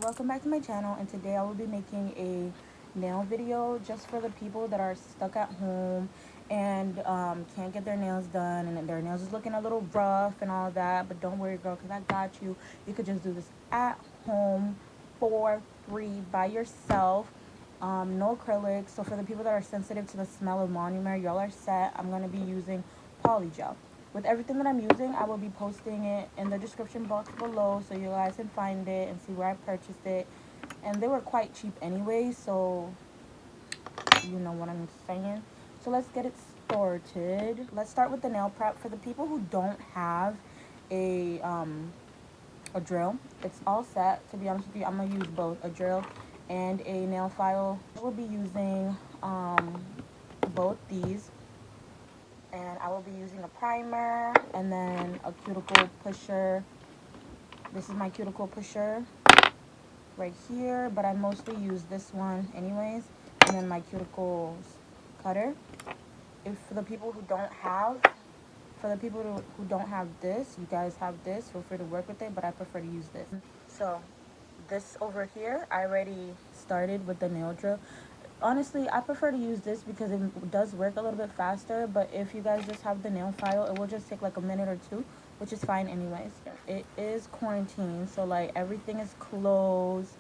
welcome back to my channel, and today I will be making a nail video just for the people that are stuck at home and can't get their nails done, and their nails is looking a little rough and all that. But don't worry, girl, because I got you. You could just do this at home for free by yourself. No acrylics. So for the people that are sensitive to the smell of monomer, y'all are set. I'm going to be using Polygel. With everything that I'm using, I will be posting it in the description box below so you guys can find it and see where I purchased it. And they were quite cheap anyway, so you know what I'm saying. So let's get it started. Let's start with the nail prep. For the people who don't have a drill, it's all set. To be honest with you, I'm gonna use both a drill and a nail file. I will be using both these, and I will be using a primer and then a cuticle pusher. This is my cuticle pusher right here, but I mostly use this one anyways, and then my cuticles cutter. If for the people who don't have this, you guys have this, feel free to work with it, but I prefer to use this. So this over here, I already started with the nail drill. Honestly, I prefer to use this because it does work a little bit faster, but if you guys just have the nail file, it will just take like a minute or two, which is fine anyways. It is quarantine, so like everything is closed.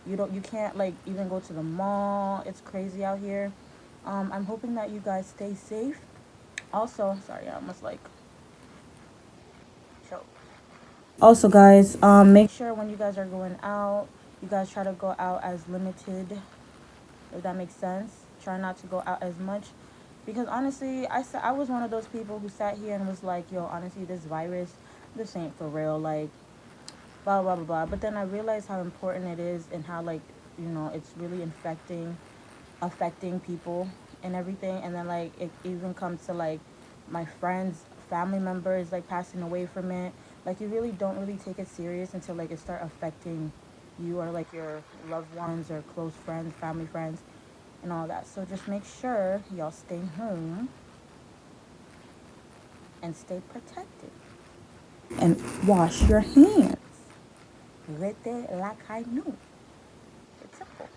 You can't like even go to the mall. It's crazy out here. I'm hoping that you guys stay safe. Also, sorry, I almost like choke. Also, guys, make sure when you guys are going out, you guys try to go out as limited, if that makes sense. Try not to go out as much, because honestly, I was one of those people who sat here and was like, yo, honestly, this virus, this ain't for real, like blah blah blah blah. But then I realized how important it is, and how, like, you know, it's really affecting people and everything. And then like it even comes to like my friends, family members like passing away from it. Like you really don't really take it serious until like it start affecting you or like your loved ones or close friends, family friends, and all that. So just make sure y'all stay home and stay protected, and wash your hands. Vete like I knew. It's simple.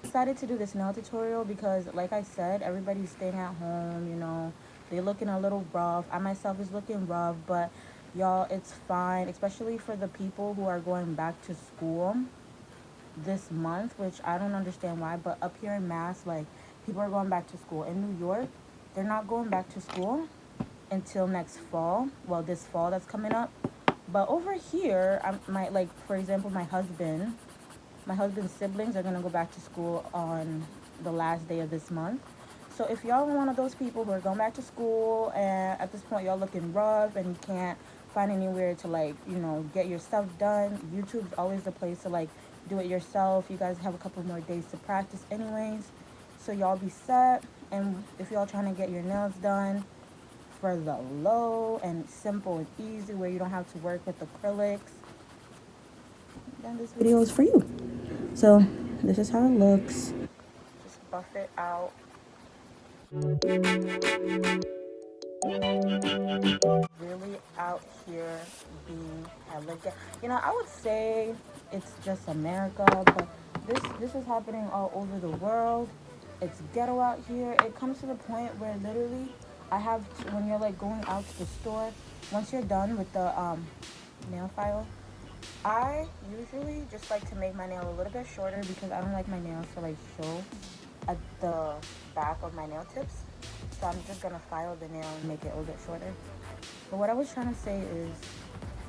Decided to do this nail tutorial because, like I said, everybody's staying at home, you know, they're looking a little rough. I myself is looking rough, but y'all, it's fine, especially for the people who are going back to school this month, which I don't understand why. But up here in Mass, like, people are going back to school. In New York, they're not going back to school until next fall. Well, this fall that's coming up. But over here, like, for example, my husband's siblings are going to go back to school on the last day of this month. So if y'all are one of those people who are going back to school and at this point y'all looking rough and you can't find anywhere to, like, you know, get your stuff done, YouTube's always the place to like do it yourself. You guys have a couple more days to practice anyways, so y'all be set. And if y'all trying to get your nails done for the low and simple and easy, where you don't have to work with acrylics, then this video is for you. So this is how it looks. Just buff it out. Really out here being elegant. You know, I would say it's just America, but this is happening all over the world. It's ghetto out here. It comes to the point where literally I have to, when you're like going out to the store, once you're done with the nail file, I usually just like to make my nail a little bit shorter because I don't like my nails to like show at the back of my nail tips. So I'm just gonna file the nail and make it a little bit shorter. But what I was trying to say is,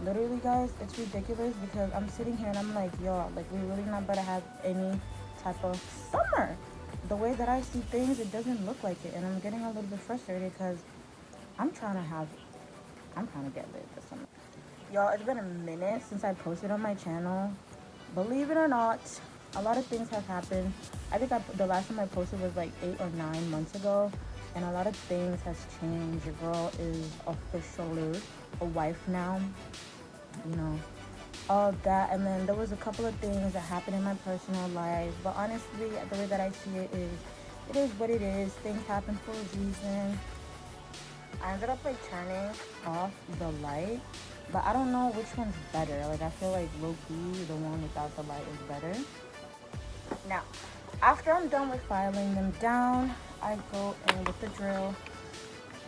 literally guys, it's ridiculous because I'm sitting here and I'm like, yo, like we really not about to have any type of summer. The way that I see things, it doesn't look like it, and I'm getting a little bit frustrated because I'm trying to get lit this summer. Y'all, it's been a minute since I posted on my channel. Believe it or not, a lot of things have happened. I think the last time I posted was like 8 or 9 months ago, and a lot of things has changed. Your girl is officially a wife now, you know, all of that. And then there was a couple of things that happened in my personal life, but honestly, the way that I see it is what it is. Things happen for a reason. I ended up like turning off the light But I don't know which one's better. Like, I feel like low-key, the one without the light is better. Now, after I'm done with filing them down, I go in with the drill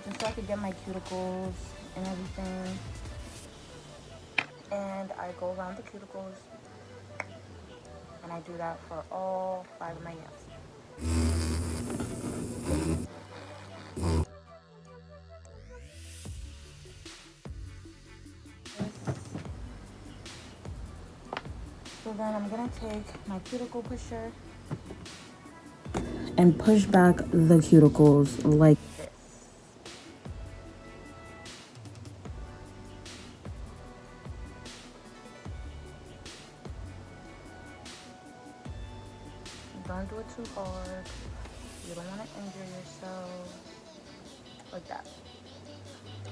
just so I could get my cuticles and everything. And I go around the cuticles, and I do that for all 5 of my nails. So then I'm gonna take my cuticle pusher and push back the cuticles like this. Don't do it too hard. You don't want to injure yourself. Like that.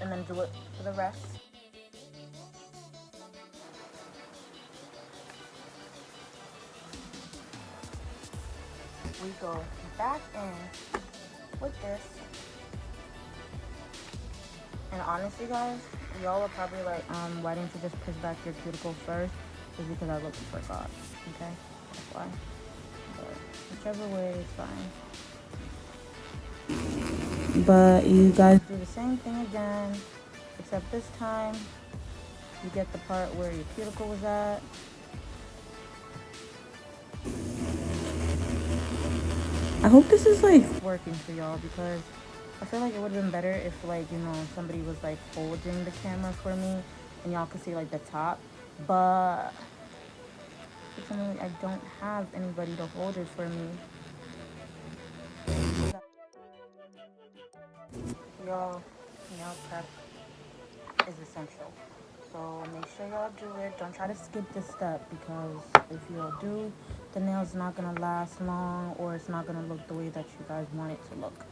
And then do it for the rest. We go back in with this. And honestly, guys, y'all are probably like, why didn't you just push back your cuticle first? It's because I looked and forgot. Okay? That's why. But whichever way, it's fine. But you guys do the same thing again, except this time you get the part where your cuticle was at. I hope this is like working for y'all, because I feel like it would have been better if, like, you know, somebody was like holding the camera for me and y'all could see like the top. But fortunately, I don't have anybody to hold it for me. Y'all, nail prep is essential. So make sure y'all do it. Don't try to skip this step, because if y'all do, the nail's not gonna last long, or it's not gonna look the way that you guys want it to look.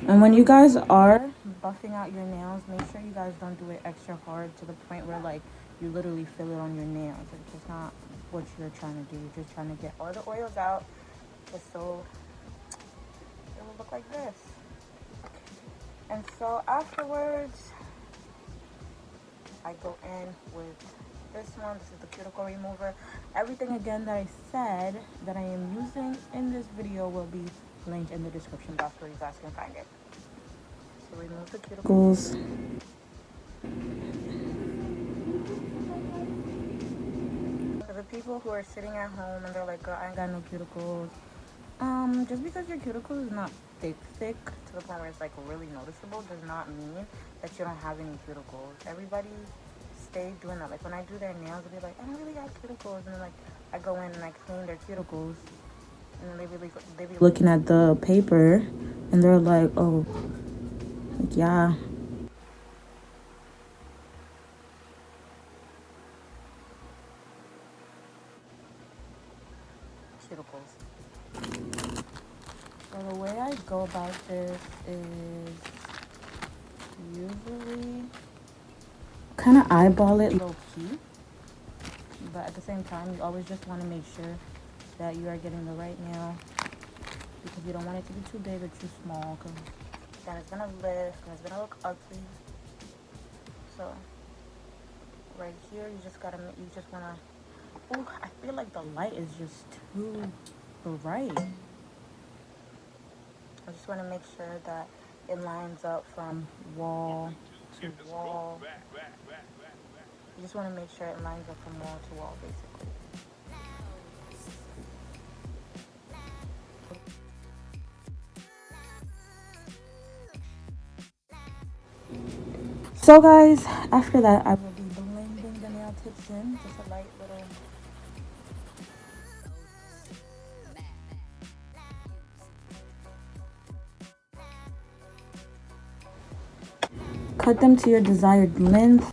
And when you guys are buffing out your nails, make sure you guys don't do it extra hard to the point where like you literally feel it on your nails. It's just not what you're trying to do. You're just trying to get all the oils out just so it will look like this. And so afterwards, I go in with this one. This is the cuticle remover. Everything again that I said that I am using in this video will be linked in the description box where you guys can find it. So remove the cuticles. For the people who are sitting at home and they're like, girl, I ain't got no cuticles. Just because your cuticle is not thick to the point where it's like really noticeable does not mean that you don't have any cuticles. Everybody stay doing that. Like when I do their nails, they'll be like, I don't really got cuticles, and then like I go in and I clean their cuticles, and then they be looking at the paper, and they're like, oh, yeah. Cuticles. So the way I go about this is usually kind of eyeball it low key, but at the same time you always just want to make sure that you are getting the right nail, because you don't want it to be too big or too small, because then it's gonna lift and it's gonna look ugly. So right here you just wanna, oh, I feel like the light is just too bright. I just want to make sure that it lines up from wall to wall. You just want to make sure it lines up from wall to wall, basically. So guys, after that, I will be blending the nail tips in, just a light little. Cut them to your desired length.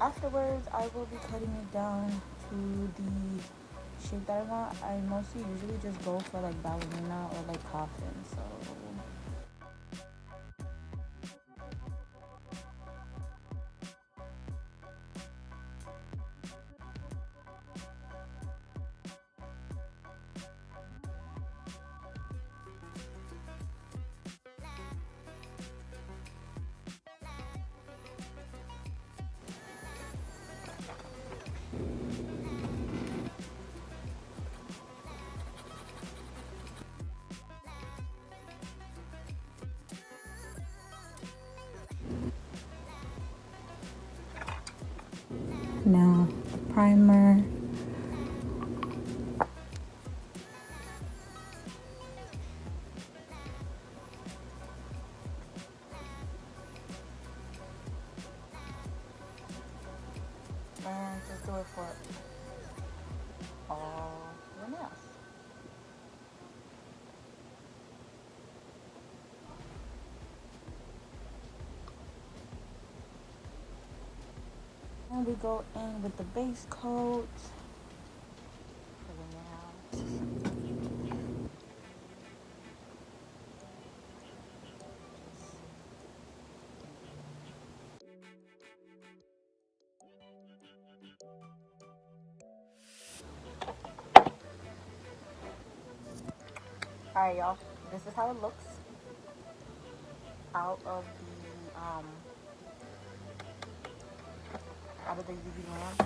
Afterwards, I will be cutting it down to the shape that I want. I mostly usually just go for like ballerina or like coffin. So primer. And just do it for all your nails. And we go in with the base coat for the nails. Alright, y'all. This is how it looks out of the UV lamp.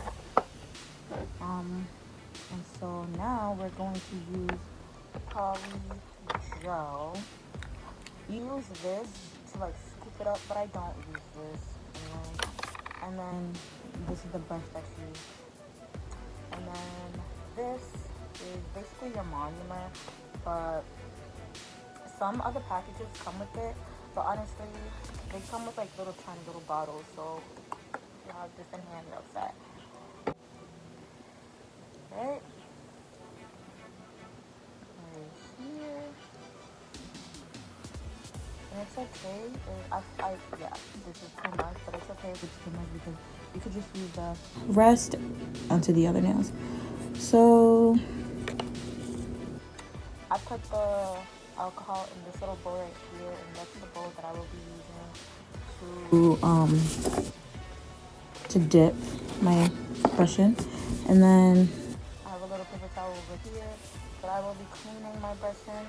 And so now we're going to use Polygel. Use this to like scoop it up, but I don't use this. And then this is the brush that's used. And then this is basically your monument, but some other packages come with it. But honestly, they come with like little tiny little bottles, so you have this in hand, you're upset. Right here. And it's okay. Yeah, this is too much, but it's okay if it's too much because you could just use the rest onto the other nails. So I put the alcohol in this little bowl right here, and that's the bowl that I will be using to dip my brush in. And then I have a little paper towel over here that I will be cleaning my brush in.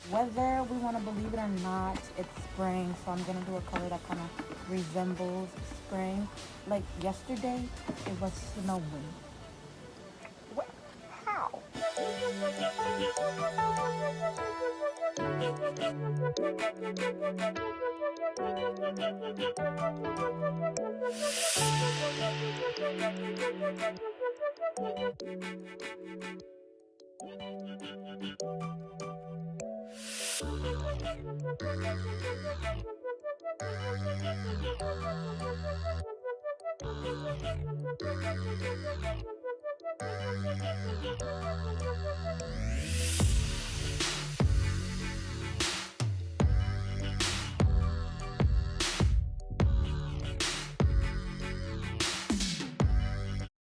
Whether we want to believe it or not, it's spring, so I'm going to do a color that kind of resembles spring. Like yesterday, it was snowing. What? How?